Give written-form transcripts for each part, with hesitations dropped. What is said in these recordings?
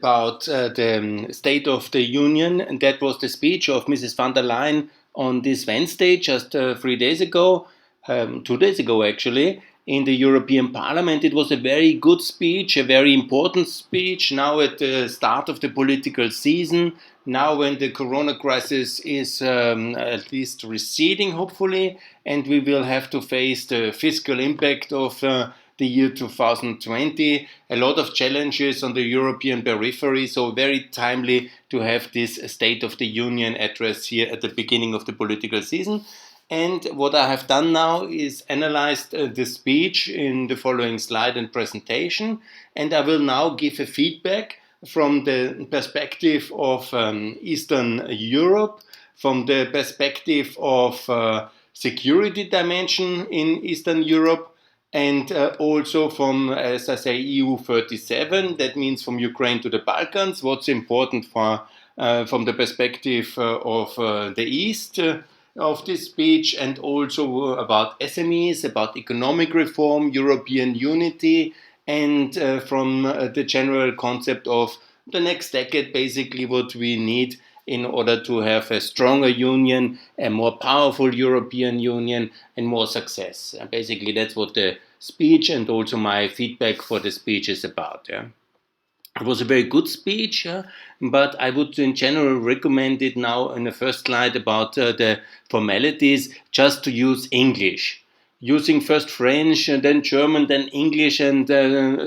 about the State of the Union, and that was the speech of Mrs. van der Leyen on this Wednesday, just 3 days ago, 2 days ago actually, in the European Parliament. It was a very good speech, a very important speech, now at the start of the political season, now when the corona crisis is at least receding, hopefully, and we will have to face the fiscal impact of the year 2020, a lot of challenges on the European periphery, so very timely to have this State of the Union address here at the beginning of the political season. And what I have done now is analyzed the speech in the following slide and presentation, and I will now give a feedback from the perspective of Eastern Europe, from the perspective of security dimension in Eastern Europe, and also from, as I say, EU 37, that means from Ukraine to the Balkans, what's important from the perspective of the East of this speech, and also about SMEs, about economic reform, European unity, and from the general concept of the next decade, basically what we need in order to have a stronger union, a more powerful European Union, and more success. Basically, that's what the speech and also my feedback for the speech is about. Yeah. It was a very good speech, but I would in general recommend it now in the first slide about the formalities, just to use English. Using first French and then German, then English, and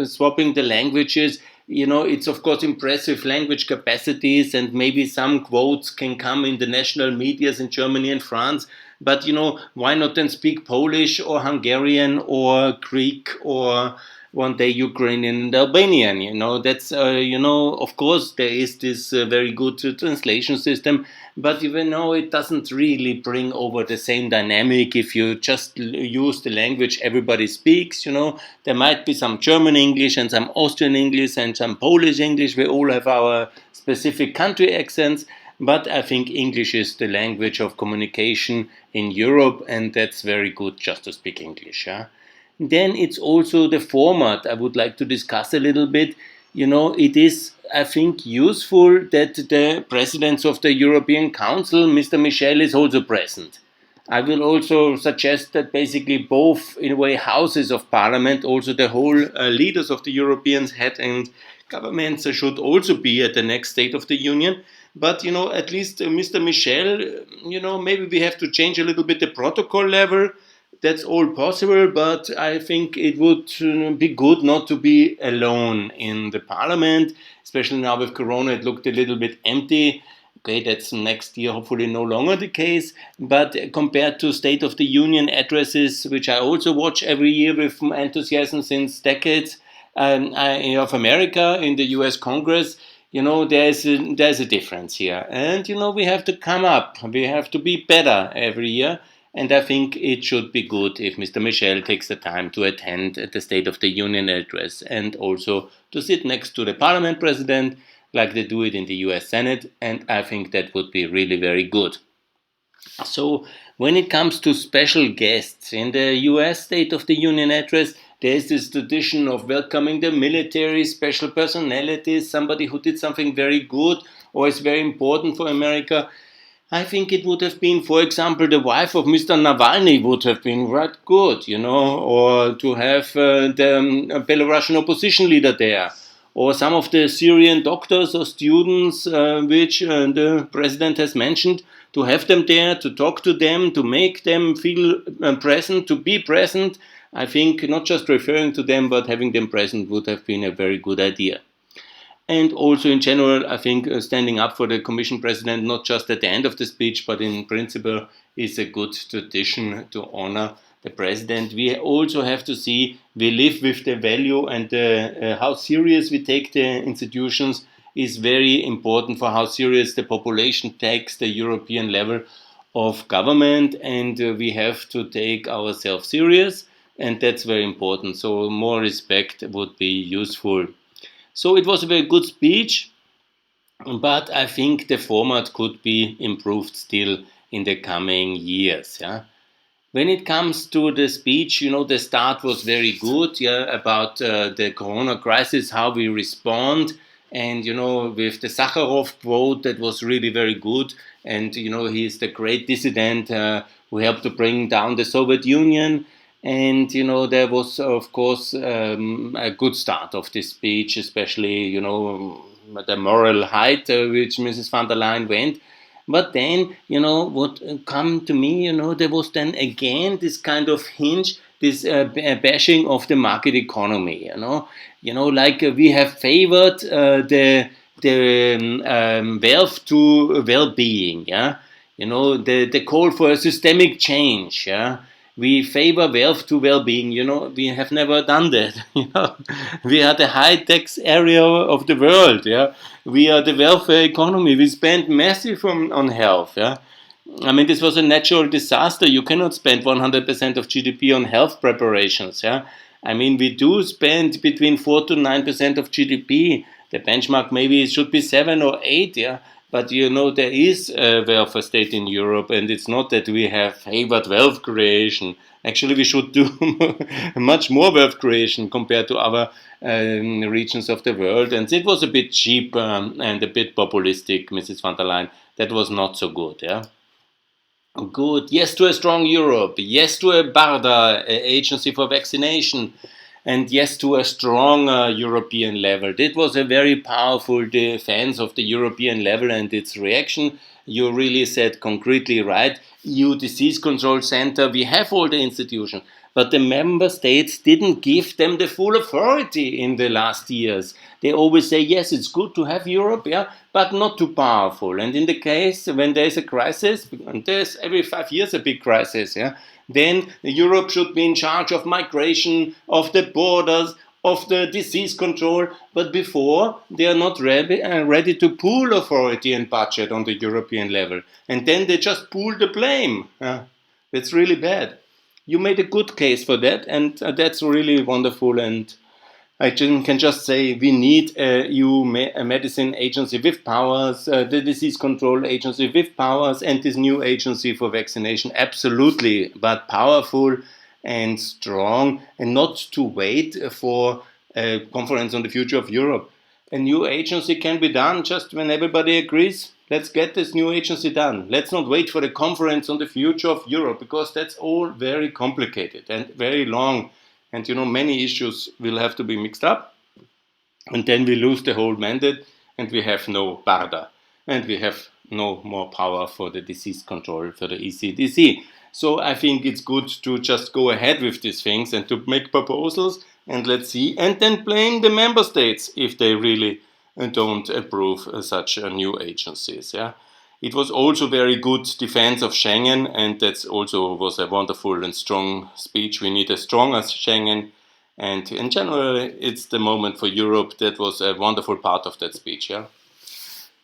swapping the languages. You know, it's of course impressive language capacities, and maybe some quotes can come in the national medias in Germany and France. But, you know, why not then speak Polish or Hungarian or Greek or one day Ukrainian and Albanian? You know, that's, of course there is this very good translation system, but it doesn't really bring over the same dynamic if you just use the language everybody speaks. You know, there might be some German English and some Austrian English and some Polish English. We all have our specific country accents. But I think English is the language of communication in Europe, and that's very good just to speak English. Yeah? Then it's also the format I would like to discuss a little bit. You know, it is, I think, useful that the president of the European Council, Mr. Michel, is also present. I will also suggest that basically both, in a way, houses of parliament, also the whole leaders of the European head and governments should also be at the next State of the Union. But, at least Mr. Michel, maybe we have to change a little bit the protocol level. That's all possible, but I think it would be good not to be alone in the parliament, especially now with Corona. It looked a little bit empty. Okay, that's next year hopefully no longer the case. But compared to State of the Union addresses, which I also watch every year with enthusiasm since decades, of America in the US Congress, there's a difference here. And, we have to come up. We have to be better every year. And I think it should be good if Mr. Michel takes the time to attend the State of the Union address and also to sit next to the Parliament President like they do it in the US Senate. And I think that would be really very good. So when it comes to special guests in the US State of the Union address, there's this tradition of welcoming the military, special personalities, somebody who did something very good or is very important for America. I think it would have been, for example, the wife of Mr. Navalny would have been right good, or to have the Belarusian opposition leader there, or some of the Syrian doctors or students which the president has mentioned, to have them there, to talk to them, to make them feel present, to be present. I think not just referring to them, but having them present would have been a very good idea. And also in general, I think standing up for the Commission President, not just at the end of the speech, but in principle, is a good tradition to honor the President. We also have to see we live with the value, and how serious we take the institutions is very important for how serious the population takes the European level of government, and we have to take ourselves serious, and that's very important. So more respect would be useful. So it was a very good speech, but I think the format could be improved still in the coming years. Yeah? When it comes to the speech, the start was very good, about the corona crisis, how we respond, And, with the Sakharov quote, that was really very good. And, he's the great dissident who helped to bring down the Soviet Union. And, there was, of course, a good start of this speech, especially, the moral height which Mrs. van der Leyen went. But then, what come to me, there was then again this kind of hinge, this bashing of the market economy, like we have favored the wealth to well-being, yeah, the call for a systemic change, yeah. We favor wealth to well-being. We have never done that. We are the high-tax area of the world. Yeah, we are the welfare economy. We spend massive on health. Yeah, I mean, this was a natural disaster. You cannot spend 100% of GDP on health preparations. Yeah, I mean, we do spend between 4 to 9% of GDP. The benchmark maybe it should be 7 or 8. Yeah, but there is a welfare state in Europe, and it's not that we have favored wealth creation. Actually, we should do much more wealth creation compared to other regions of the world. And it was a bit cheap and a bit populistic, Mrs. van der Leyen. That was not so good. Yeah. Good. Yes to a strong Europe. Yes to a BARDA, agency for vaccination. And yes to a strong European level. That was a very powerful defense of the European level and its reaction. You really said concretely right. EU Disease Control Center, we have all the institutions. But the member states didn't give them the full authority in the last years. They always say, yes, it's good to have Europe, yeah, but not too powerful. And in the case when there's a crisis, and there's every 5 years a big crisis, yeah, then Europe should be in charge of migration, of the borders, of the disease control. But before, they are not ready to pool authority and budget on the European level. And then they just pool the blame. That's really bad. You made a good case for that, and that's really wonderful. And I can just say we need a EU medicine agency with powers, the disease control agency with powers, and this new agency for vaccination. Absolutely, but powerful and strong, and not to wait for a conference on the future of Europe. A new agency can be done just when everybody agrees. Let's get this new agency done. Let's not wait for the conference on the future of Europe, because that's all very complicated and very long. And many issues will have to be mixed up. And then we lose the whole mandate, and we have no BARDA. And we have no more power for the disease control for the ECDC. So I think it's good to just go ahead with these things and to make proposals, and let's see. And then blame the member states if they really don't approve such new agencies. Yeah, it was also very good defense of Schengen, and that also was a wonderful and strong speech. We need a stronger Schengen, and in general, it's the moment for Europe. That was a wonderful part of that speech. Yeah.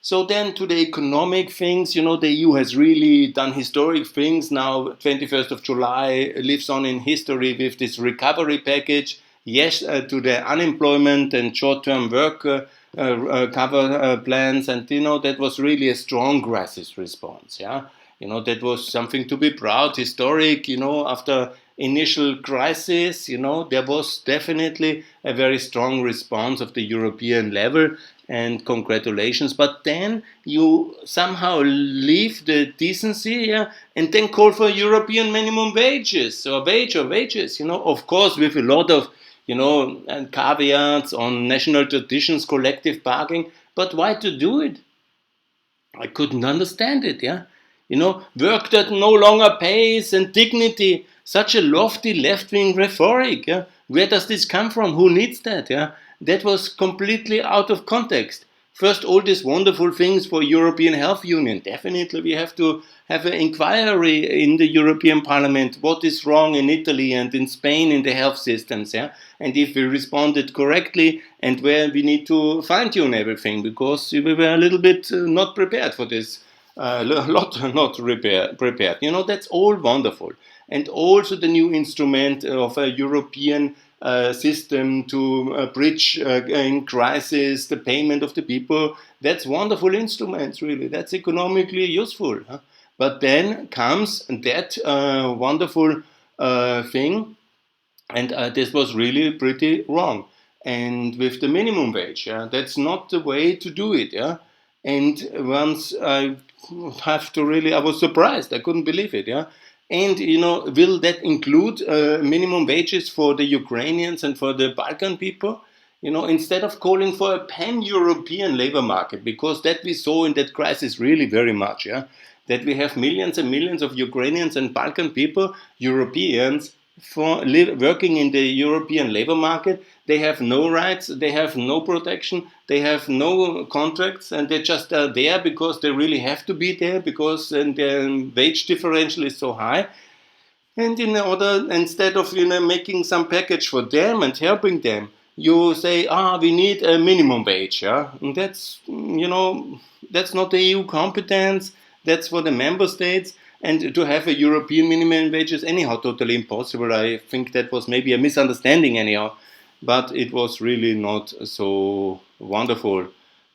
So then to the economic things, the EU has really done historic things. Now, 21st of July lives on in history with this recovery package. Yes, to the unemployment and short-term work cover plans, and that was really a strong crisis response. Yeah, that was something to be proud, historic. After initial crisis, there was definitely a very strong response of the European level, and congratulations. But then you somehow leave the decency, yeah, and then call for European minimum wages or wages. Of course, with a lot of and caveats on national traditions, collective bargaining. But why to do it? I couldn't understand it, yeah? Work that no longer pays and dignity, such a lofty left-wing rhetoric, yeah? Where does this come from? Who needs that, yeah? That was completely out of context. First, all these wonderful things for European Health Union. Definitely we have to have an inquiry in the European Parliament. What is wrong in Italy and in Spain in the health systems? Yeah? And if we responded correctly, and where we need to fine-tune everything, because we were a little bit not prepared for this. Not prepared. That's all wonderful. And also the new instrument of a European system to bridge in crisis the payment of the people. That's wonderful instruments, really. That's economically useful. Huh? But then comes that wonderful thing, and this was really pretty wrong. and with the minimum wage. Yeah? That's not the way to do it. Yeah? And once I have to really, I was surprised. I couldn't believe it. Yeah. And will that include minimum wages for the Ukrainians and for the Balkan people? Instead of calling for a pan-European labor market, because that we saw in that crisis really very much, yeah, that we have millions and millions of Ukrainians and Balkan people, Europeans, working in the European labor market. They have no rights, they have no protection, they have no contracts, and they just are there because they really have to be there because the wage differential is so high. And instead of making some package for them and helping them, you say, we need a minimum wage. Yeah, and that's not the EU competence. That's for the member states. And to have a European minimum wage is anyhow totally impossible. I think that was maybe a misunderstanding anyhow, but it was really not so wonderful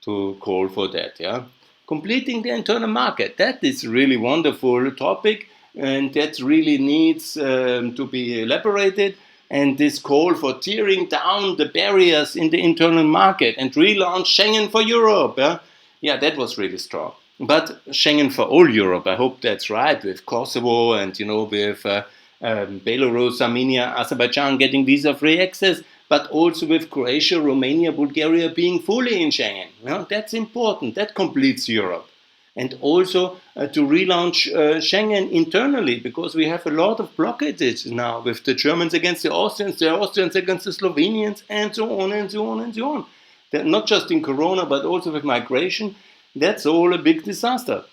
to call for that. Yeah, completing the internal market. That is really wonderful topic, and that really needs to be elaborated. And this call for tearing down the barriers in the internal market and relaunch Schengen for Europe. Yeah, that was really strong. But Schengen for all Europe, I hope that's right, with Kosovo and with Belarus, Armenia, Azerbaijan getting visa-free access, but also with Croatia, Romania, Bulgaria being fully in Schengen. That's important. That completes Europe. And also to relaunch Schengen internally, because we have a lot of blockages now with the Germans against the Austrians against the Slovenians, and so on and so on and so on. Not just in Corona, but also with migration. That's all a big disaster.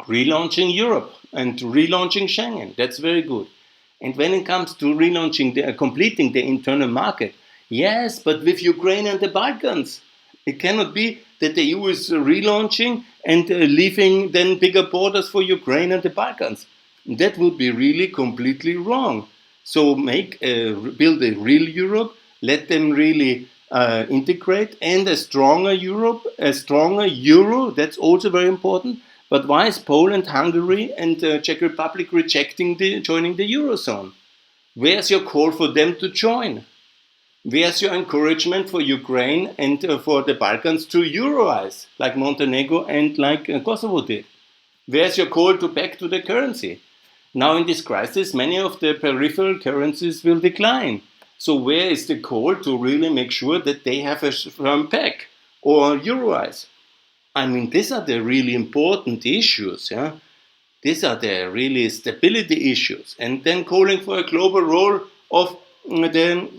Relaunching Europe and relaunching Schengen, that's very good. And when it comes to relaunching, completing the internal market, yes, but with Ukraine and the Balkans. It cannot be that the EU is relaunching and leaving then bigger borders for Ukraine and the Balkans. That would be really completely wrong. So build a real Europe, let them really integrate, and a stronger Europe, a stronger Euro, that's also very important. But why is Poland, Hungary and Czech Republic rejecting joining the Eurozone? Where's your call for them to join? Where's your encouragement for Ukraine and for the Balkans to Euroize, like Montenegro and like Kosovo did? Where's your call back to the currency? Now in this crisis, many of the peripheral currencies will decline. So where is the call to really make sure that they have a firm peg or Euroize? I mean, these are the really important issues. Yeah? These are the really stability issues. And then calling for a global role of the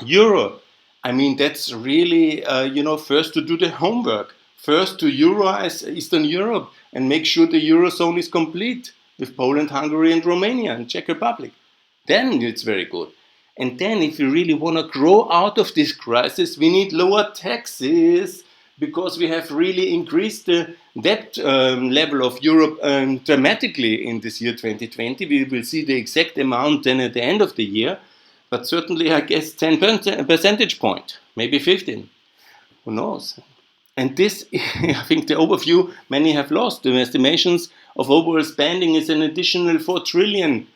Euro. I mean, that's really, first to do the homework. First to Euroize Eastern Europe and make sure the Eurozone is complete with Poland, Hungary and Romania and Czech Republic. Then it's very good. And then if we really want to grow out of this crisis, we need lower taxes because we have really increased the debt level of Europe dramatically in this year 2020. We will see the exact amount then at the end of the year. But certainly, I guess, 10 percentage point, maybe 15. Who knows? And this, I think the overview many have lost. The estimations of overall spending is an additional 4 trillion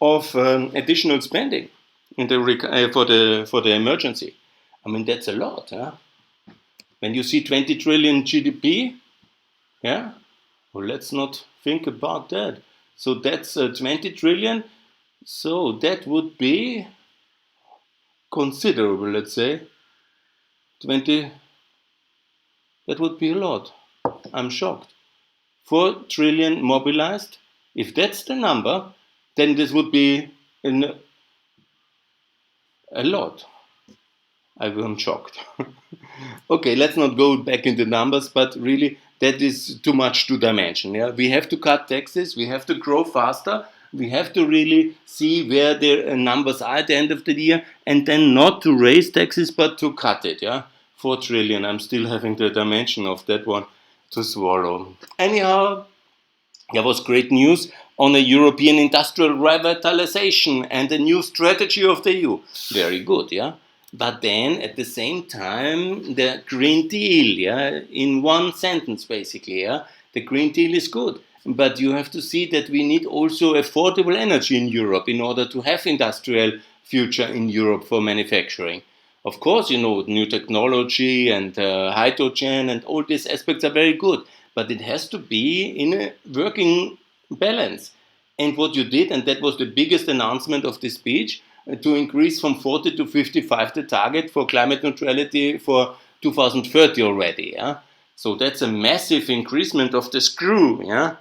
of additional spending in for the emergency. I mean, that's a lot. Huh? When you see 20 trillion GDP, yeah, well, let's not think about that. So that's 20 trillion. So that would be considerable, let's say. 20, that would be a lot. I'm shocked. 4 trillion mobilized. If that's the number, then this would be a lot. I'm shocked. Okay, let's not go back into numbers, but really that is too much to dimension. Yeah? We have to cut taxes, we have to grow faster, we have to really see where the numbers are at the end of the year, and then not to raise taxes, but to cut it. Yeah, 4 trillion. I'm still having the dimension of that one to swallow. Anyhow, there was great news on a European industrial revitalization and a new strategy of the EU. Very good, yeah. But then at the same time, the Green Deal, yeah, in one sentence basically, yeah, the Green Deal is good. But you have to see that we need also affordable energy in Europe in order to have industrial future in Europe for manufacturing. Of course, new technology and hydrogen and all these aspects are very good, but it has to be in a working balance. And what you did, and that was the biggest announcement of the speech, to increase from 40 to 55 the target for climate neutrality for 2030 already. Yeah? So that's a massive increasement of the screw. Yeah?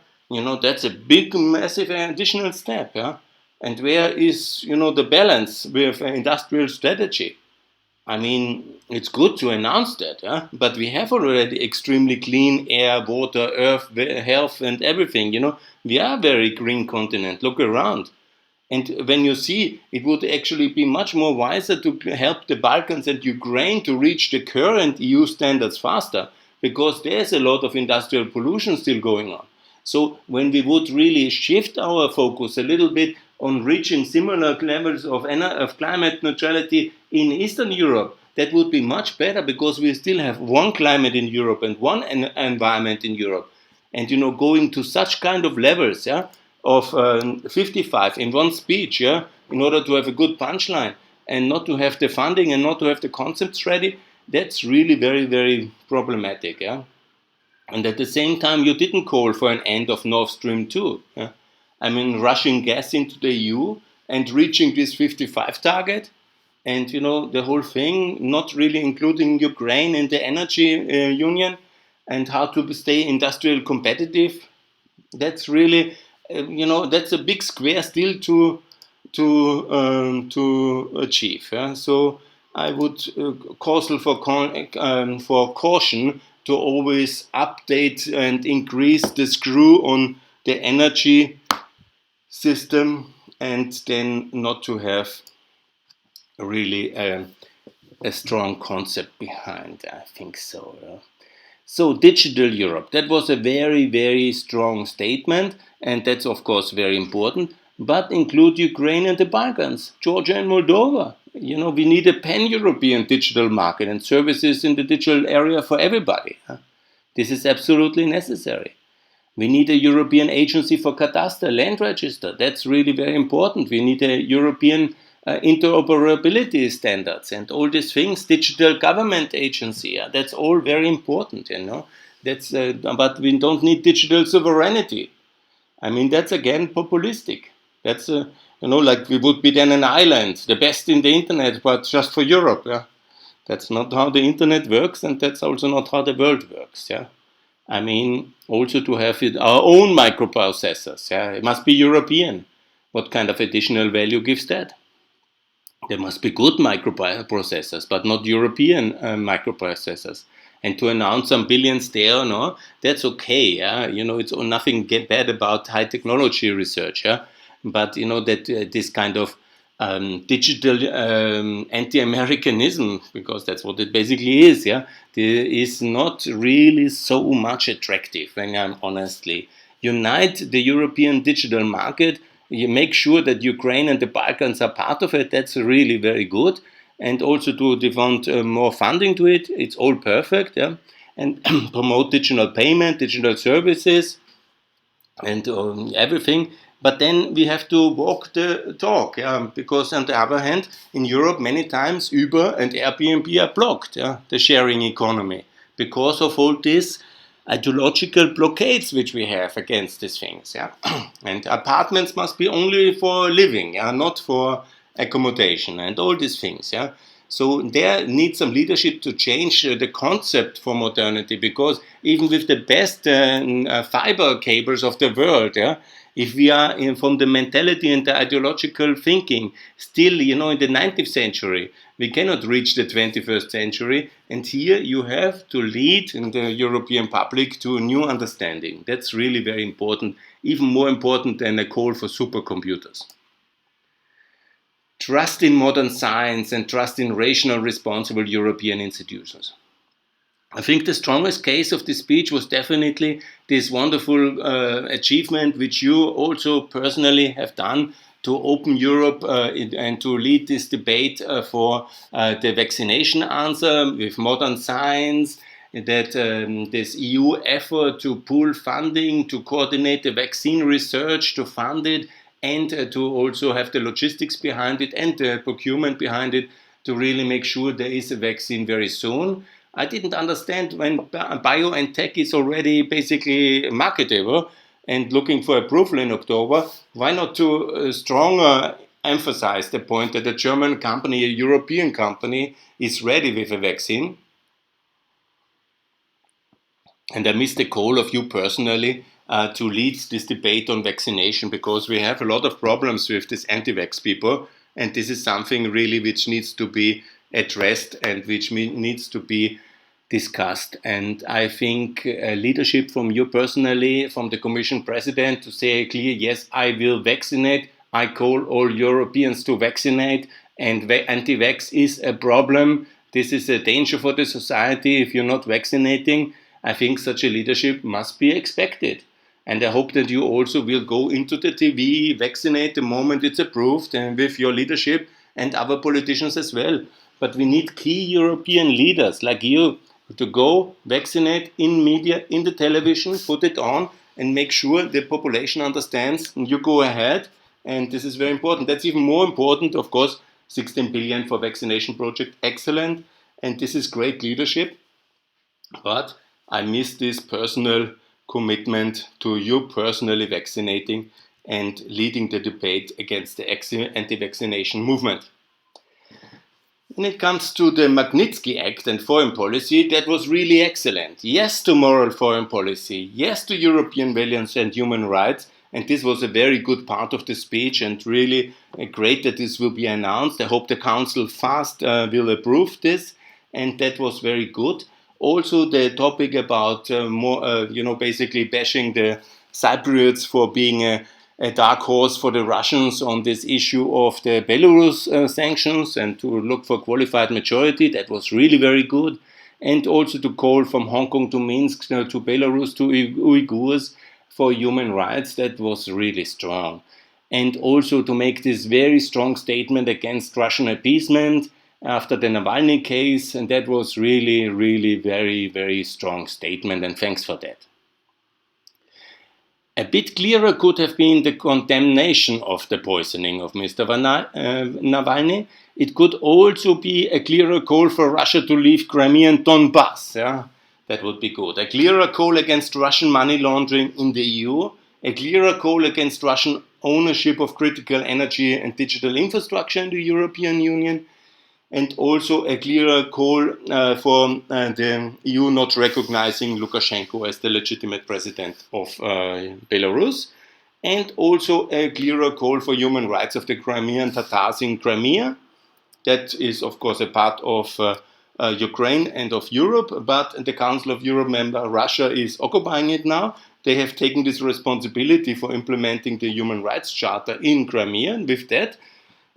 That's a big, massive additional step. Yeah? And where is, the balance with industrial strategy? I mean, it's good to announce that, yeah? But we have already extremely clean air, water, earth, health, and everything. We are a very green continent. Look around. And when you see, it would actually be much more wiser to help the Balkans and Ukraine to reach the current EU standards faster, because there's a lot of industrial pollution still going on. So when we would really shift our focus a little bit on reaching similar levels of climate neutrality in Eastern Europe, that would be much better, because we still have one climate in Europe and one environment in Europe. And going to such kind of levels, yeah, of 55 in one speech, yeah, in order to have a good punchline and not to have the funding and not to have the concepts ready, that's really very, very problematic. Yeah? And at the same time, you didn't call for an end of Nord Stream 2. Yeah? I mean, rushing gas into the EU and reaching this 55 target, and the whole thing, not really including Ukraine in the energy union, and how to stay industrial competitive. That's really, that's a big square still to achieve. Yeah? So I would call for caution to always update and increase the screw on the energy system, and then not to have really a strong concept behind. I think so. Yeah? So, digital Europe, that was a very, very strong statement, and that's of course very important. But include Ukraine and the Balkans, Georgia and Moldova. We need a pan European digital market and services in the digital area for everybody. This is absolutely necessary. We need a European agency for cadastre, land register. That's really very important. We need a European interoperability standards and all these things. Digital government agency. That's all very important. That's but we don't need digital sovereignty. I mean, that's again populistic. That's like we would be then an island, the best in the internet, but just for Europe. Yeah, that's not how the internet works, and that's also not how the world works. Yeah. I mean, also to have our own microprocessors. Yeah, it must be European. What kind of additional value gives that? There must be good microprocessors, but not European microprocessors. And to announce some billions there, no, that's okay. Yeah, it's nothing bad about high technology research. Yeah, but that this kind of digital anti-Americanism, because that's what it basically is, yeah, is not really so much attractive, when I'm honestly. Unite the European digital market, you make sure that Ukraine and the Balkans are part of it, that's really very good. And also to devote more funding to it, it's all perfect, yeah. And promote digital payment, digital services, and everything. But then we have to walk the talk, yeah? Because on the other hand, in Europe, many times Uber and Airbnb are blocked, yeah? The sharing economy, because of all these ideological blockades which we have against these things. Yeah? And apartments must be only for living, yeah? Not for accommodation, and all these things. Yeah? So there needs some leadership to change the concept for modernity, because even with the best fiber cables of the world, yeah, if we are from the mentality and the ideological thinking still, in the 19th century, we cannot reach the 21st century. And here you have to lead in the European public to a new understanding. That's really very important, even more important than a call for supercomputers. Trust in modern science and trust in rational, responsible European institutions. I think the strongest case of this speech was definitely this wonderful achievement, which you also personally have done, to open Europe and to lead this debate for the vaccination answer with modern science, that this EU effort to pool funding, to coordinate the vaccine research, to fund it, and to also have the logistics behind it and the procurement behind it, to really make sure there is a vaccine very soon. I didn't understand when BioNTech is already basically marketable and looking for approval in October, why not to stronger emphasize the point that a German company, a European company, is ready with a vaccine? And I miss the call of you personally to lead this debate on vaccination, because we have a lot of problems with these anti-vax people, and this is something really which needs to be addressed and which needs to be discussed. And I think leadership from you personally, from the Commission President, to say a clear yes, I will vaccinate. I call all Europeans to vaccinate, and anti-vax is a problem. This is a danger for the society if you're not vaccinating. I think such a leadership must be expected. And I hope that you also will go into the TV, vaccinate the moment it's approved, and with your leadership and other politicians as well. But we need key European leaders like you to go vaccinate in media, in the television, put it on, and make sure the population understands, and you go ahead. And this is very important. That's even more important, of course, 16 billion for vaccination project, excellent. And this is great leadership. But I miss this personal commitment to you personally vaccinating and leading the debate against the anti-vaccination movement. When it comes to the Magnitsky Act and foreign policy, that was really excellent. Yes to moral foreign policy, yes to European values and human rights, and this was a very good part of the speech, and really great that this will be announced. I hope the Council fast will approve this, and that was very good. Also, the topic about basically bashing the Cypriots for being a dark horse for the Russians on this issue of the Belarus sanctions, and to look for qualified majority, that was really very good. And also to call from Hong Kong to Minsk to Belarus to Uyghurs for human rights, that was really strong. And also to make this very strong statement against Russian appeasement after the Navalny case, and that was really, really very, very strong statement, and thanks for that. A bit clearer could have been the condemnation of the poisoning of Mr. Navalny. It could also be a clearer call for Russia to leave Crimea and Donbass. Yeah? That would be good. A clearer call against Russian money laundering in the EU. A clearer call against Russian ownership of critical energy and digital infrastructure in the European Union. And also a clearer call for the EU not recognizing Lukashenko as the legitimate president of Belarus. And also a clearer call for human rights of the Crimean Tatars in Crimea. That is, of course, a part of Ukraine and of Europe, but the Council of Europe member Russia is occupying it now. They have taken this responsibility for implementing the Human Rights Charter in Crimea with that,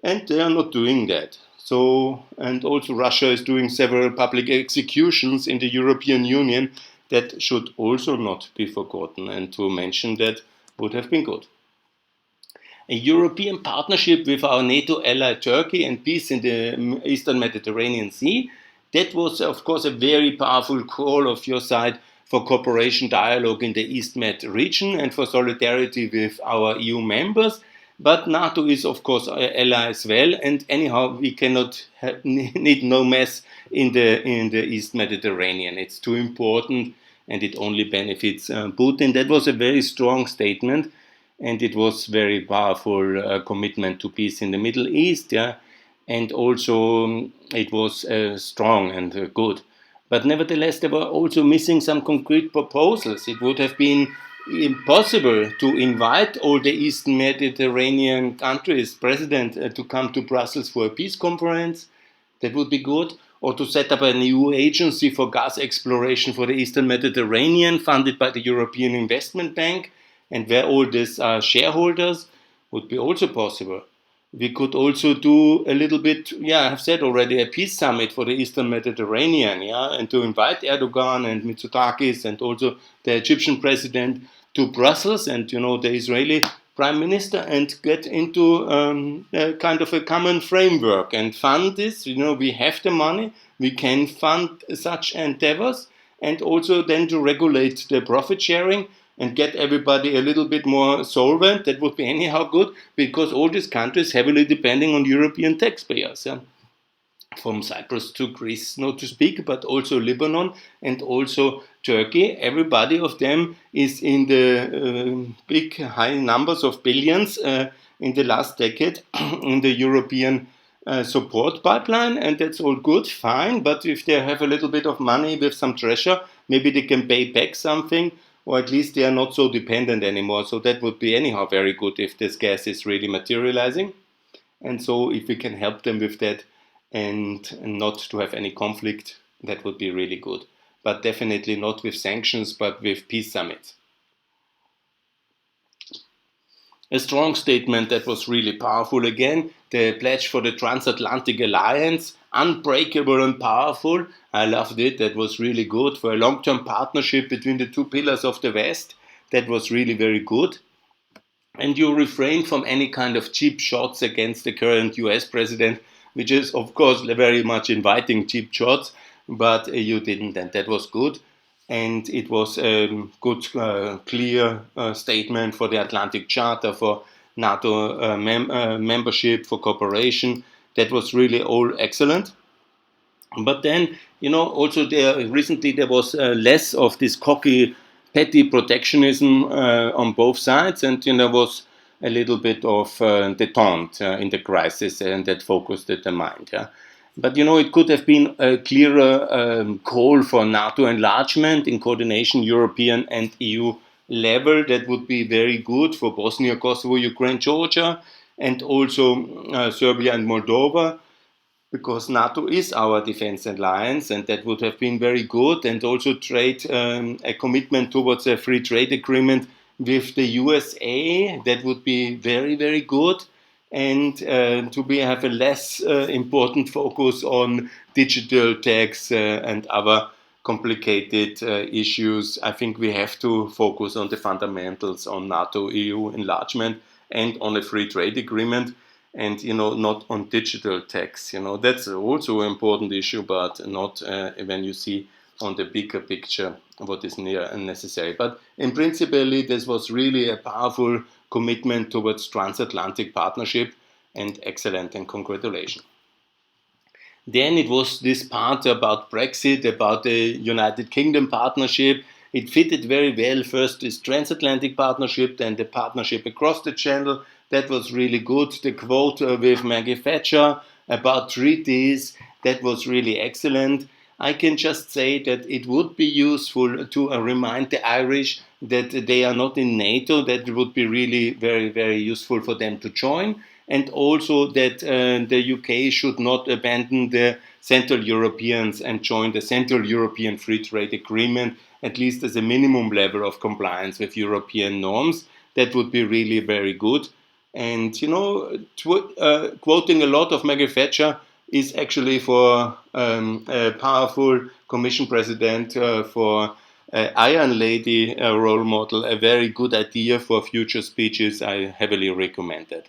and they are not doing that. So, and also Russia is doing several public executions in the European Union that should also not be forgotten, and to mention that would have been good. A European partnership with our NATO ally Turkey and peace in the Eastern Mediterranean Sea, that was of course a very powerful call of your side for cooperation dialogue in the East Med region and for solidarity with our EU members. But NATO is of course an ally as well, and anyhow we cannot need no mess in the East Mediterranean. It's too important, and it only benefits Putin. That was a very strong statement, and it was very powerful commitment to peace in the Middle East. Yeah, and also it was strong and good. But nevertheless, there were also missing some concrete proposals. It would have been impossible to invite all the Eastern Mediterranean countries' president to come to Brussels for a peace conference. That would be good. Or to set up an EU agency for gas exploration for the Eastern Mediterranean, funded by the European Investment Bank, and where all these are shareholders, would be also possible. We could also do a little bit, I've said already, a peace summit for the Eastern Mediterranean, and to invite Erdogan and Mitsotakis and also the Egyptian president to Brussels and, the Israeli prime minister, and get into a kind of a common framework and fund this. We have the money, we can fund such endeavors, and also then to regulate the profit sharing and get everybody a little bit more solvent. That would be anyhow good, because all these countries heavily depending on European taxpayers. Yeah? from Cyprus to Greece, not to speak, but also Lebanon and also Turkey. Everybody of them is in the big high numbers of billions in the last decade in the European support pipeline, and that's all good, fine. But if they have a little bit of money with some treasure, maybe they can pay back something, or at least they are not so dependent anymore. So that would be anyhow very good if this gas is really materializing. And so if we can help them with that and not to have any conflict, that would be really good. But definitely not with sanctions, but with peace summits. A strong statement that was really powerful again, the pledge for the transatlantic alliance, unbreakable and powerful. I loved it. That was really good for a long-term partnership between the two pillars of the West. That was really very good. And you refrain from any kind of cheap shots against the current US president, which is, of course, very much inviting cheap shots, but you didn't, and that was good. And it was a good, clear statement for the Atlantic Charter, for NATO membership, for cooperation. That was really all excellent. But then, also recently there was less of this cocky, petty protectionism on both sides, and there was a little bit of détente in the crisis, and that focused the mind. Yeah. But it could have been a clearer call for NATO enlargement in coordination, European and EU level. That would be very good for Bosnia, Kosovo, Ukraine, Georgia, and also Serbia and Moldova, because NATO is our defense alliance, and that would have been very good. And also a commitment towards a free trade agreement with the USA, that would be very, very good. And have a less important focus on digital tax and other complicated issues. I think we have to focus on the fundamentals, on NATO-EU enlargement and on a free trade agreement, and not on digital tax. That's also an important issue, but not when you see on the bigger picture what is necessary. But in principle, this was really a powerful commitment towards transatlantic partnership, and excellent, and congratulations. Then it was this part about Brexit, about the United Kingdom partnership. It fitted very well. First this transatlantic partnership, then the partnership across the channel. That was really good. The quote with Maggie Thatcher about treaties, that was really excellent. I can just say that it would be useful to remind the Irish that they are not in NATO. That would be really very, very useful for them to join. And also that the UK should not abandon the Central Europeans and join the Central European Free Trade Agreement, at least as a minimum level of compliance with European norms. That would be really very good. And, quoting a lot of Maggie Thatcher is actually for a powerful Commission President, for Iron Lady role model, a very good idea for future speeches. I heavily recommend it.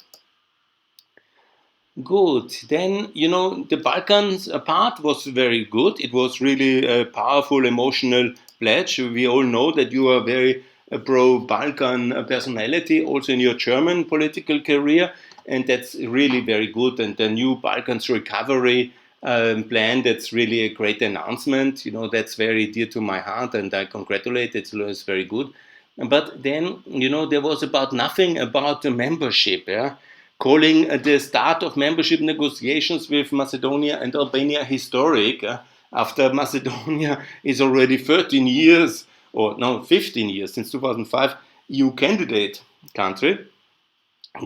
Good. Then, the Balkans part was very good. It was really a powerful, emotional pledge. We all know that you are very pro-Balkan personality, also in your German political career, and that's really very good. And the new Balkans recovery plan, that's really a great announcement. That's very dear to my heart, and I congratulate it. It's very good. But then, there was nothing about the membership, yeah? Calling the start of membership negotiations with Macedonia and Albania historic, after Macedonia is already 13 years, or no, 15 years, since 2005, EU candidate country.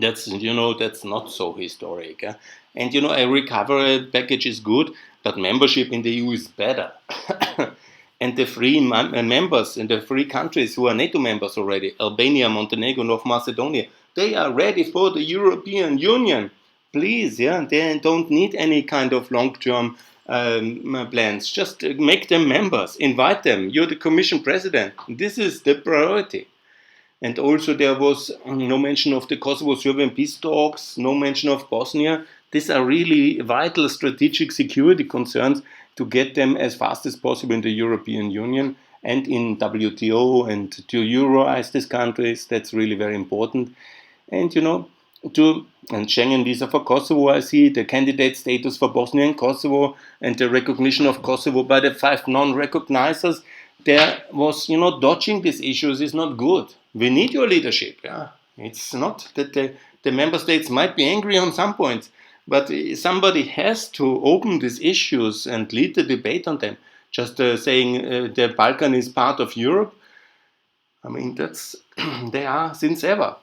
That's not so historic. And a recovery package is good, but membership in the EU is better. And the free members in the free countries who are NATO members already, Albania, Montenegro, North Macedonia, they are ready for the European Union. Please, they don't need any kind of long-term plans. Just make them members, invite them. You're the Commission President. This is the priority. And also there was no mention of the Kosovo-Serbian peace talks, no mention of Bosnia. These are really vital strategic security concerns to get them as fast as possible in the European Union and in WTO, and to Euroize these countries. That's really very important. And, to and Schengen visa for Kosovo, I see, the candidate status for Bosnia and Kosovo, and the recognition of Kosovo by the 5 non-recognizers. There was, dodging these issues is not good. We need your leadership. Yeah, it's not that the member states might be angry on some points, but somebody has to open these issues and lead the debate on them. Just saying the Balkan is part of Europe. I mean, that's they are since ever.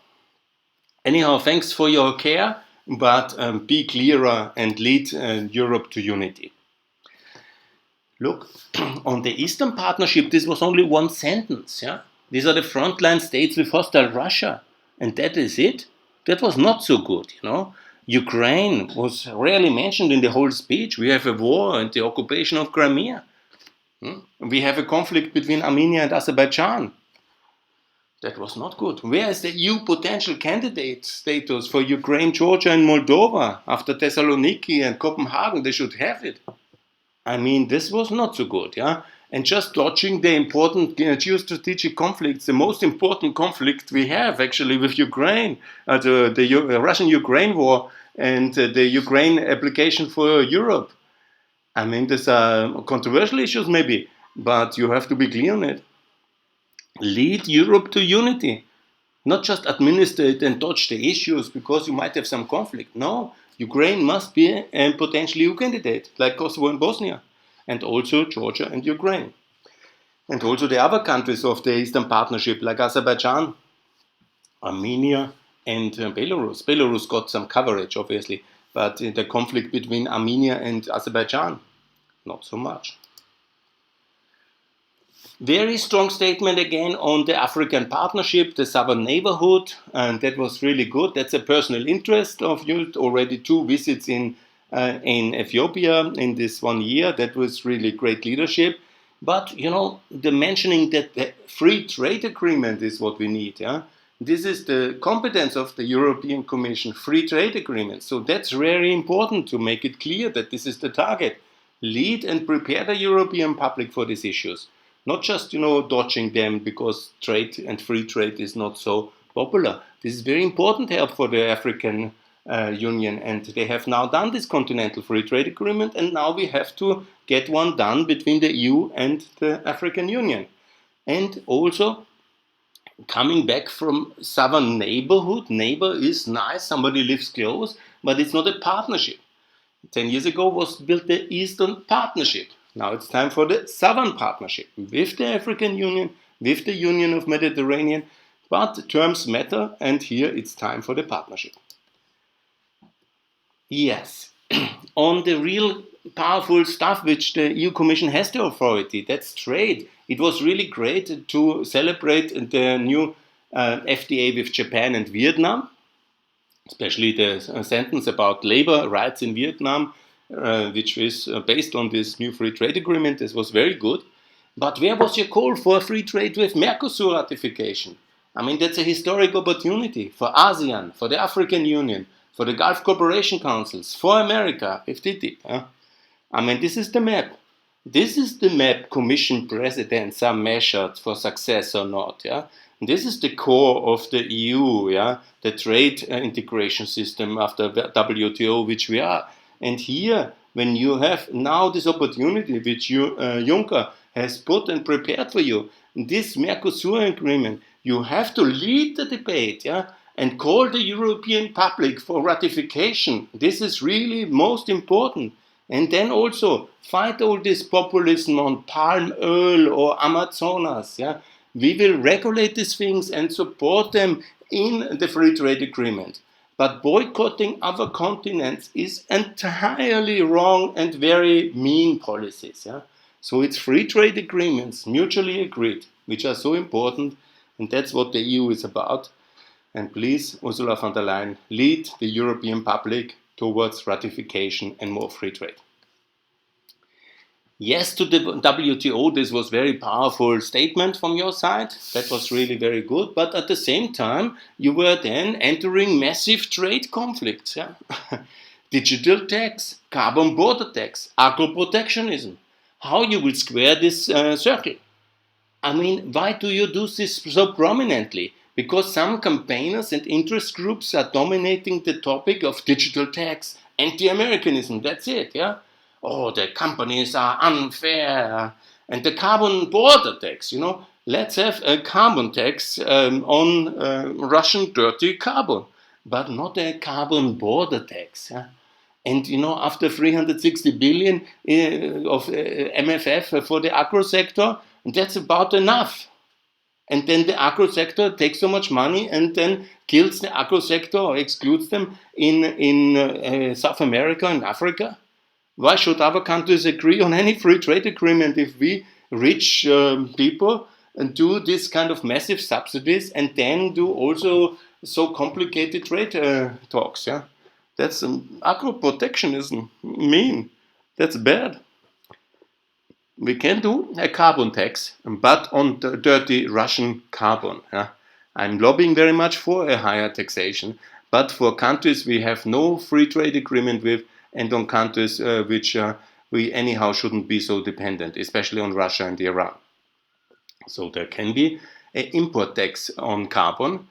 Anyhow, thanks for your care, but be clearer and lead Europe to unity. Look, on the Eastern Partnership, this was only one sentence. Yeah, these are the frontline states with hostile Russia, and that is it. That was not so good. Ukraine was rarely mentioned in the whole speech. We have a war and the occupation of Crimea. We have a conflict between Armenia and Azerbaijan. That was not good. Where is the EU potential candidate status for Ukraine, Georgia, and Moldova? After Thessaloniki and Copenhagen, they should have it. I mean, this was not so good, yeah? And just dodging the important geostrategic conflicts, the most important conflict we have actually with Ukraine, the Russian-Ukraine war and the Ukraine application for Europe. I mean, these are controversial issues maybe, but you have to be clear on it. Lead Europe to unity. Not just administer it and dodge the issues because you might have some conflict. No, Ukraine must be a potential EU candidate, like Kosovo and Bosnia, and also Georgia and Ukraine. And also the other countries of the Eastern Partnership, like Azerbaijan, Armenia, and Belarus. Belarus got some coverage, obviously, but the conflict between Armenia and Azerbaijan, not so much. Very strong statement again on the African Partnership, the Southern Neighborhood, and that was really good. That's a personal interest of you. Already 2 visits in Ethiopia in this 1 year. That was really great leadership. But, the mentioning that the free trade agreement is what we need. Yeah? This is the competence of the European Commission, free trade agreement. So that's very important to make it clear that this is the target. Lead and prepare the European public for these issues. Not just, dodging them because trade and free trade is not so popular. This is very important help for the African Union, and they have now done this continental free trade agreement, and now we have to get one done between the EU and the African Union. And also, coming back from Southern Neighborhood, neighbor is nice, somebody lives close, but it's not a partnership. 10 years ago was built the Eastern Partnership. Now it's time for the Southern Partnership with the African Union, with the Union of Mediterranean, but terms matter, and here it's time for the partnership. Yes, on the real powerful stuff which the EU Commission has the authority, that's trade. It was really great to celebrate the new FTA with Japan and Vietnam, especially the sentence about labor rights in Vietnam, which is based on this new free trade agreement. This was very good. But where was your call for free trade with Mercosur ratification? I mean, that's a historic opportunity for ASEAN, for the African Union, for the Gulf Cooperation Councils, for America, if TTIP. I mean, this is the map. This is the map Commission presidents are measured for success or not. Yeah? This is the core of the EU, the trade integration system after WTO, which we are. And here, when you have now this opportunity which Juncker has put and prepared for you, this Mercosur agreement, you have to lead the debate, and call the European public for ratification. This is really most important. And then also fight all this populism on palm oil or Amazonas. We will regulate these things and support them in the free trade agreement. But boycotting other continents is entirely wrong and very mean policies. So it's free trade agreements, mutually agreed, which are so important, and that's what the EU is about. And please, Ursula von der Leyen, lead the European public towards ratification and more free trade. Yes to the WTO, this was very powerful statement from your side. That was really very good. But at the same time, you were then entering massive trade conflicts. Digital tax, carbon border tax, agro-protectionism. How you will square this circle? I mean, why do you do this so prominently? because some campaigners and interest groups are dominating the topic of digital tax, anti-Americanism. That's it, yeah. Oh, the companies are unfair, and the carbon border tax. Let's have a carbon tax on Russian dirty carbon, but not a carbon border tax. Yeah? And after 360 billion of MFF for the agro sector, that's about enough. And then the agro sector takes so much money and then kills the agro sector or excludes them in South America and Africa. Why should other countries agree on any free trade agreement if we rich people do this kind of massive subsidies and then do also so complicated trade talks? Yeah, that's agro protectionism. Mean, that's bad. We can do a carbon tax, but on the dirty Russian carbon. Yeah? I'm lobbying very much for a higher taxation, but for countries we have no free trade agreement with, and on countries which we anyhow shouldn't be so dependent, especially on Russia and Iran. So there can be an import tax on carbon.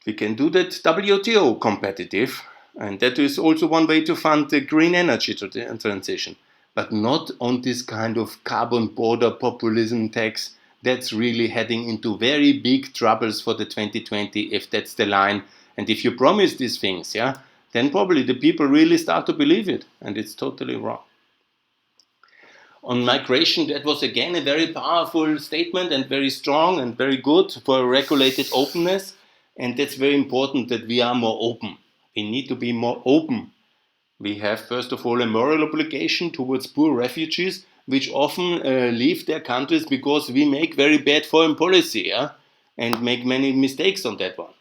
We can do that WTO competitive, and that is also one way to fund the green energy transition. But not on this kind of carbon border populism tax. That's really heading into very big troubles for the 2020 if that's the line. And if you promise these things, yeah, then probably the people really start to believe it, and it's totally wrong. On migration, that was again a very powerful statement and very strong and very good for regulated openness. And that's very important that we are more open. We need to be more open. We have, first of all, a moral obligation towards poor refugees, which often leave their countries because we make very bad foreign policy, yeah? And make many mistakes on that one.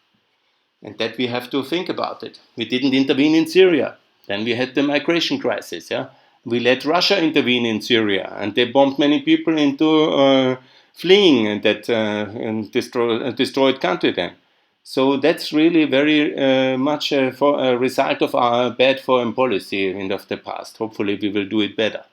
And that we have to think about it. We didn't intervene in Syria. Then we had the migration crisis. Yeah? We let Russia intervene in Syria, and they bombed many people into fleeing that destroyed country then. So that's really very much a result of our bad foreign policy in the past. Hopefully we will do it better.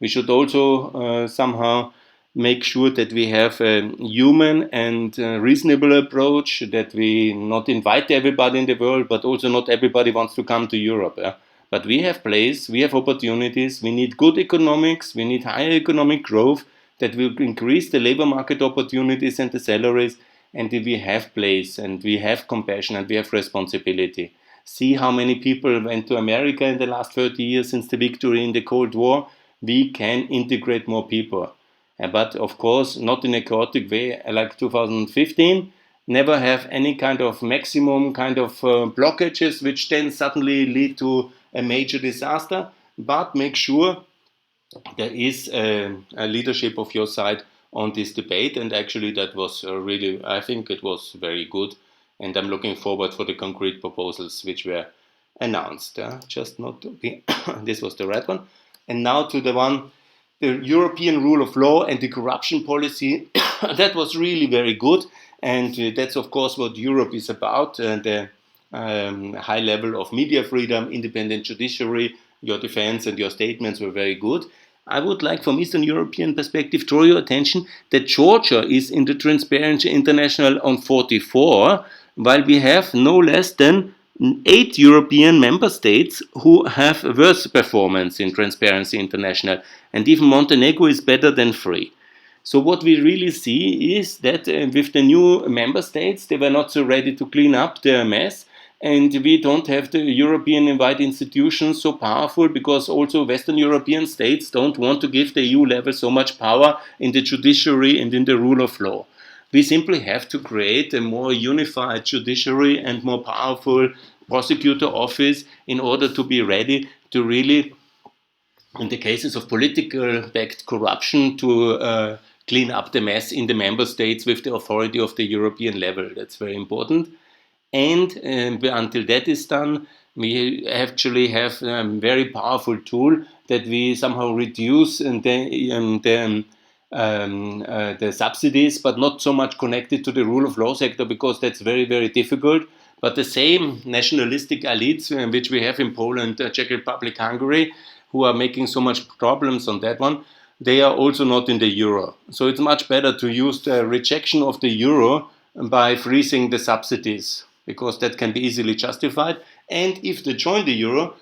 We should also somehow make sure that we have a human and reasonable approach, that we not invite everybody in the world, but also not everybody wants to come to Europe. Yeah? But we have place, we have opportunities, we need good economics, we need higher economic growth that will increase the labor market opportunities and the salaries. And we have place, and we have compassion, and we have responsibility. See how many people went to America in the last 30 years since the victory in the Cold War. We can integrate more people. But of course, not in a chaotic way like 2015. Never have any kind of maximum kind of blockages which then suddenly lead to a major disaster. But make sure there is a leadership of your side on this debate, and actually that was really, I think it was very good, and I'm looking forward for the concrete proposals which were announced. Just not to be this was the right one. And now to the one, the European rule of law and the corruption policy. That was really very good, and that's of course what Europe is about. The high level of media freedom, independent judiciary, your defense and your statements were very good. I would like, from Eastern European perspective, draw your attention that Georgia is in the Transparency International on 44, while we have no less than 8 European member states who have worse performance in Transparency International, and even Montenegro is better than 3. So what we really see is that with the new member states, they were not so ready to clean up their mess. And we don't have the European-wide institutions so powerful, because also Western European states don't want to give the EU level so much power in the judiciary and in the rule of law. We simply have to create a more unified judiciary and more powerful prosecutor office in order to be ready to really, in the cases of political-backed corruption, to clean up the mess in the member states with the authority of the European level. That's very important. And until that is done, we actually have a very powerful tool that we somehow reduce the subsidies, but not so much connected to the rule of law sector, because that's very, very difficult. But the same nationalistic elites which we have in Poland, Czech Republic, Hungary, who are making so much problems on that one, they are also not in the euro. So it's much better to use the rejection of the euro by freezing the subsidies, because that can be easily justified. And if they join the euro,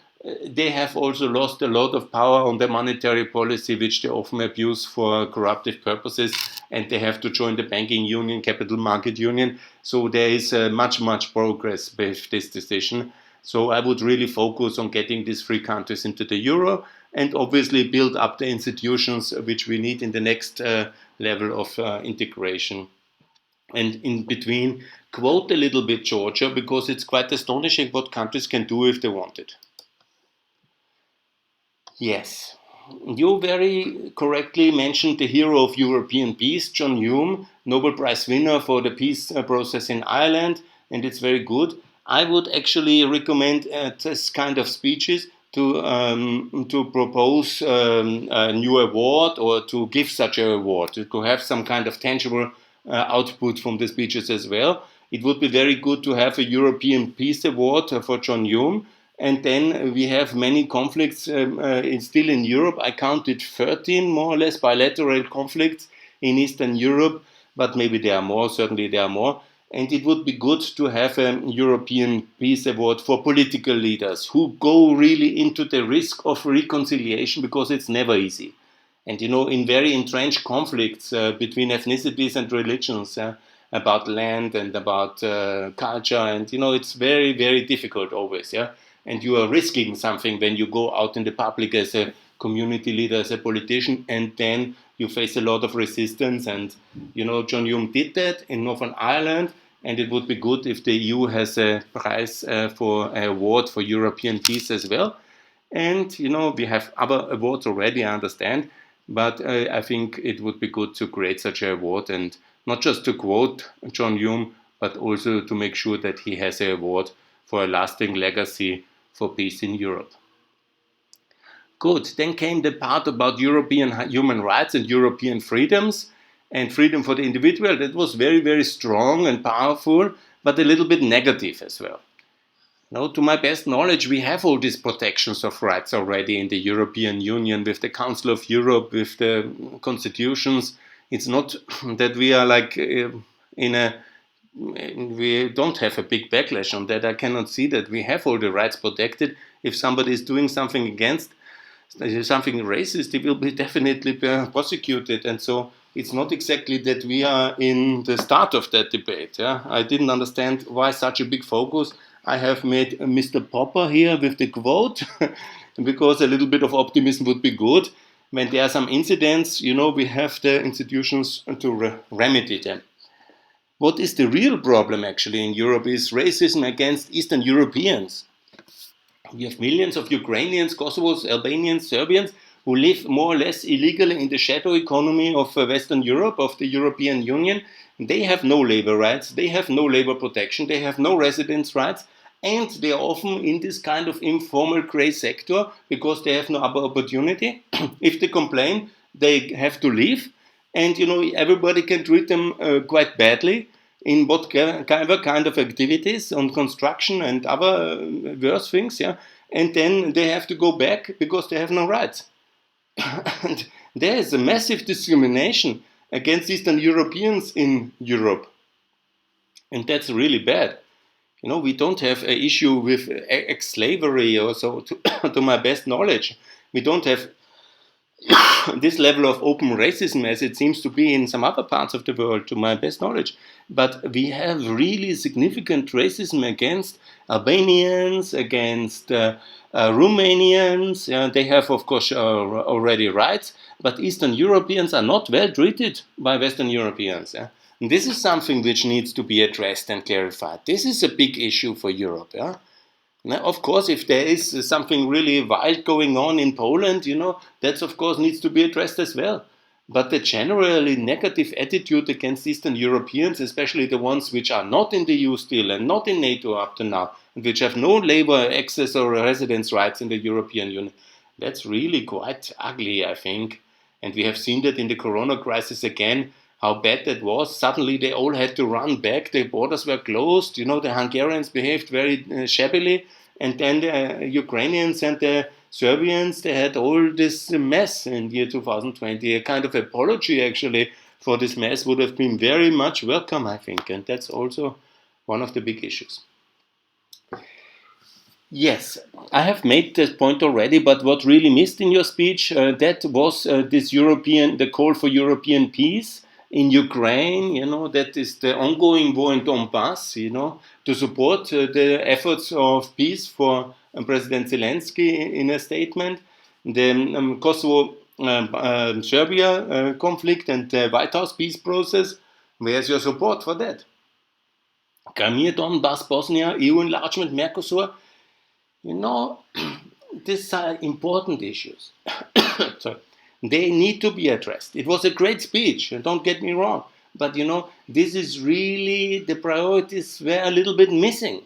they have also lost a lot of power on their monetary policy, which they often abuse for corruptive purposes, and they have to join the banking union, capital market union. So there is much progress with this decision. So I would really focus on getting these three countries into the euro, and obviously build up the institutions which we need in the next level of integration. And in between, quote a little bit Georgia, because it's quite astonishing what countries can do if they want it. Yes, you very correctly mentioned the hero of European peace, John Hume, Nobel Prize winner for the peace process in Ireland, and it's very good. I would actually recommend this kind of speeches to propose a new award, or to give such an award, to have some kind of tangible output from the speeches as well. It would be very good to have a European Peace Award for John Hume. And then we have many conflicts still in Europe. I counted 13 more or less bilateral conflicts in Eastern Europe, but maybe there are more, certainly there are more. And it would be good to have a European Peace Award for political leaders who go really into the risk of reconciliation, because it's never easy. And in very entrenched conflicts between ethnicities and religions, about land and about culture, and it's very difficult always, yeah. And you are risking something when you go out in the public as a community leader, as a politician, and then you face a lot of resistance. And John Hume did that in Northern Ireland, and it would be good if the EU has a prize for an award for European peace as well. And we have other awards already, I understand, but I think it would be good to create such an award, and not just to quote John Hume, but also to make sure that he has an award for a lasting legacy for peace in Europe. Good. Then came the part about European human rights and European freedoms, and freedom for the individual. That was very strong and powerful, but a little bit negative as well. Now, to my best knowledge, we have all these protections of rights already in the European Union, with the Council of Europe, with the constitutions. It's not that we are like we don't have a big backlash on that. I cannot see that. We have all the rights protected. If somebody is doing something against something racist, he will be definitely prosecuted. And so it's not exactly that we are in the start of that debate. Yeah? I didn't understand why such a big focus. I have made Mr. Popper here with the quote, because a little bit of optimism would be good. When there are some incidents, we have the institutions to remedy them. What is the real problem actually in Europe is racism against Eastern Europeans. We have millions of Ukrainians, Kosovars, Albanians, Serbians who live more or less illegally in the shadow economy of Western Europe, of the European Union. They have no labor rights, they have no labor protection, they have no residence rights, and they are often in this kind of informal grey sector because they have no other opportunity. If they complain, they have to leave. And everybody can treat them quite badly in whatever kind of activities, on construction and other worse things, yeah. And then they have to go back because they have no rights. And there is a massive discrimination against Eastern Europeans in Europe, and that's really bad. We don't have an issue with ex-slavery or so, to my best knowledge. We don't have this level of open racism as it seems to be in some other parts of the world, to my best knowledge. But we have really significant racism against Albanians, against Romanians. They have, of course, already rights, but Eastern Europeans are not well treated by Western Europeans. And this is something which needs to be addressed and clarified. This is a big issue for Europe. Yeah? Now, of course, if there is something really wild going on in Poland, that of course needs to be addressed as well. But the generally negative attitude against Eastern Europeans, especially the ones which are not in the EU still and not in NATO up to now, and which have no labor access or residence rights in the European Union, that's really quite ugly, I think. And we have seen that in the Corona crisis again, how bad that was. Suddenly they all had to run back, the borders were closed, the Hungarians behaved very shabbily, and then the Ukrainians and the Serbians, they had all this mess in year 2020, a kind of apology actually for this mess would have been very much welcome, I think, and that's also one of the big issues. Yes, I have made that point already, but what really missed in your speech, that was the call for European peace in Ukraine, that is the ongoing war in Donbass, to support the efforts of peace for President Zelensky in a statement, the Kosovo Serbia conflict and the White House peace process. Where's your support for that? Crimea, Donbass, Bosnia, EU enlargement, Mercosur. These are important issues. Sorry. They need to be addressed. It was a great speech, don't get me wrong. But, this is really, the priorities were a little bit missing.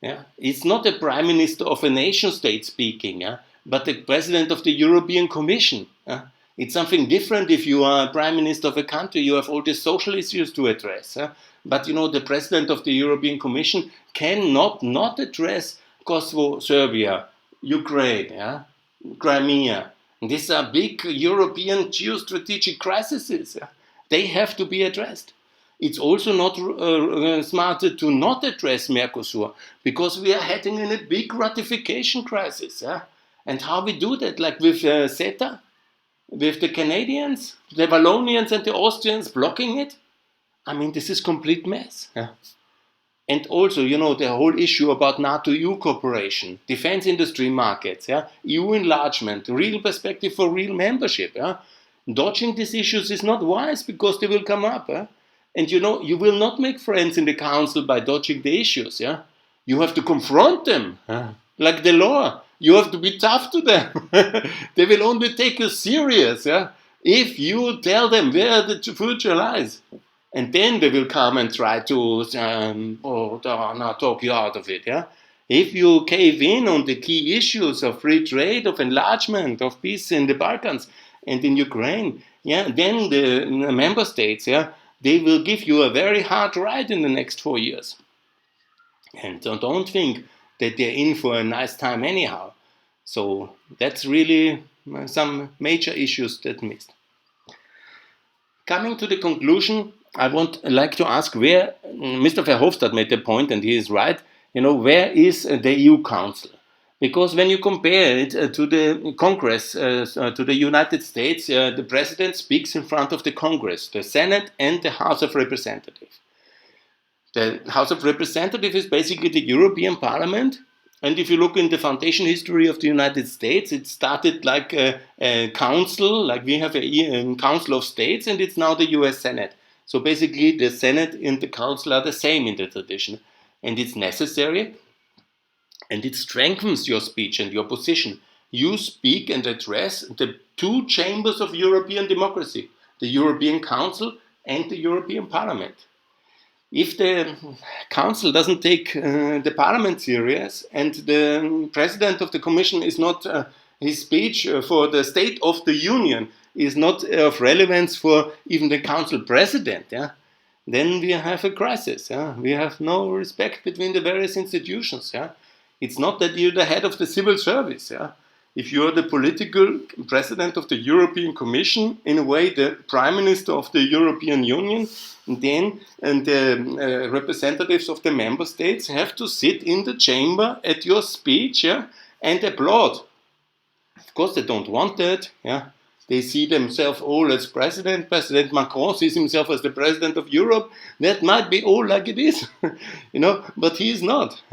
Yeah? It's not the prime minister of a nation state speaking, but the president of the European Commission. It's something different if you are prime minister of a country, you have all the social issues to address. But, the president of the European Commission cannot not address Kosovo, Serbia, Ukraine, Crimea. These are big European geostrategic crises. They have to be addressed. It's also not smarter to not address Mercosur because we are heading in a big ratification crisis. And how we do that, like with CETA, with the Canadians, the Wallonians and the Austrians blocking it? I mean, this is complete mess. And also, the whole issue about NATO-EU cooperation, defense industry markets, EU enlargement, real perspective for real membership. Dodging these issues is not wise because they will come up. And you will not make friends in the council by dodging the issues. You have to confront them, like the law. You have to be tough to them. They will only take you serious if you tell them where the future lies. And then they will come and try to talk you out of it. If you cave in on the key issues of free trade, of enlargement, of peace in the Balkans and in Ukraine, then the member states, they will give you a very hard ride in the next 4 years. And don't think that they're in for a nice time anyhow. So that's really some major issues that missed. Coming to the conclusion, I would like to ask where Mr. Verhofstadt made the point, and he is right, where is the EU Council? Because when you compare it to the Congress, to the United States, the President speaks in front of the Congress, the Senate and the House of Representatives. The House of Representatives is basically the European Parliament. And if you look in the foundation history of the United States, it started like a council, like we have a Council of States, and it's now the US Senate. So basically the Senate and the Council are the same in the tradition. And it's necessary, and it strengthens your speech and your position. You speak and address the two chambers of European democracy, the European Council and the European Parliament. If the Council doesn't take the Parliament serious and the President of the Commission is not, his speech for the State of the Union is not of relevance for even the Council President, then we have a crisis. We have no respect between the various institutions. It's not that you're the head of the civil service. If you're the political president of the European Commission, in a way the prime minister of the European Union, then and the representatives of the member states have to sit in the chamber at your speech and applaud. Of course, they don't want that. They see themselves all as president. President Macron sees himself as the president of Europe. That might be all like it is, but he is not.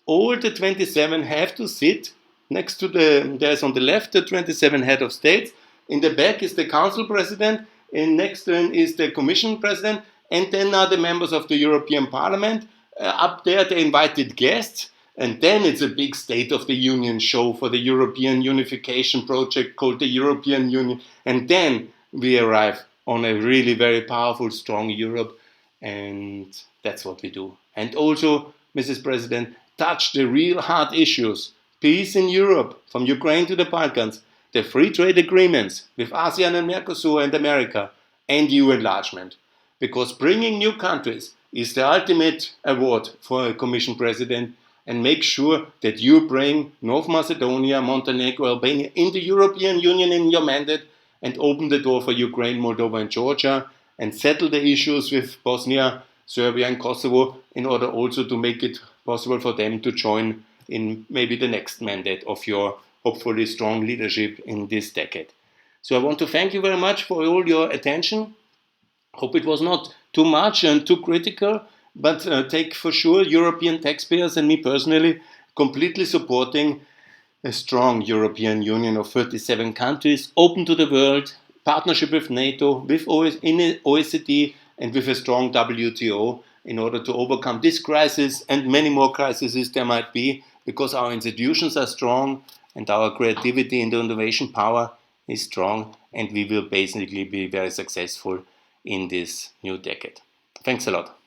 All the 27 have to sit next to there's on the left the 27 head of states, in the back is the council president, and next to is the commission president, and then are the members of the European Parliament. Up there the invited guests, and then it's a big State of the Union show for the European unification project called the European Union, and then we arrive on a really very powerful, strong Europe, and that's what we do. And also, Mrs. President, touch the real hard issues. Peace in Europe, from Ukraine to the Balkans, the free trade agreements with ASEAN and Mercosur and America, and EU enlargement. Because bringing new countries is the ultimate award for a Commission President, and make sure that you bring North Macedonia, Montenegro, Albania in the European Union in your mandate, and open the door for Ukraine, Moldova, and Georgia, and settle the issues with Bosnia, Serbia, and Kosovo in order also to make it possible for them to join in maybe the next mandate of your hopefully strong leadership in this decade. So I want to thank you very much for all your attention. Hope it was not too much and too critical, but take for sure European taxpayers and me personally completely supporting a strong European Union of 37 countries, open to the world, partnership with NATO, with OECD, and with a strong WTO in order to overcome this crisis and many more crises there might be, because our institutions are strong and our creativity and innovation power is strong, and we will basically be very successful in this new decade. Thanks a lot.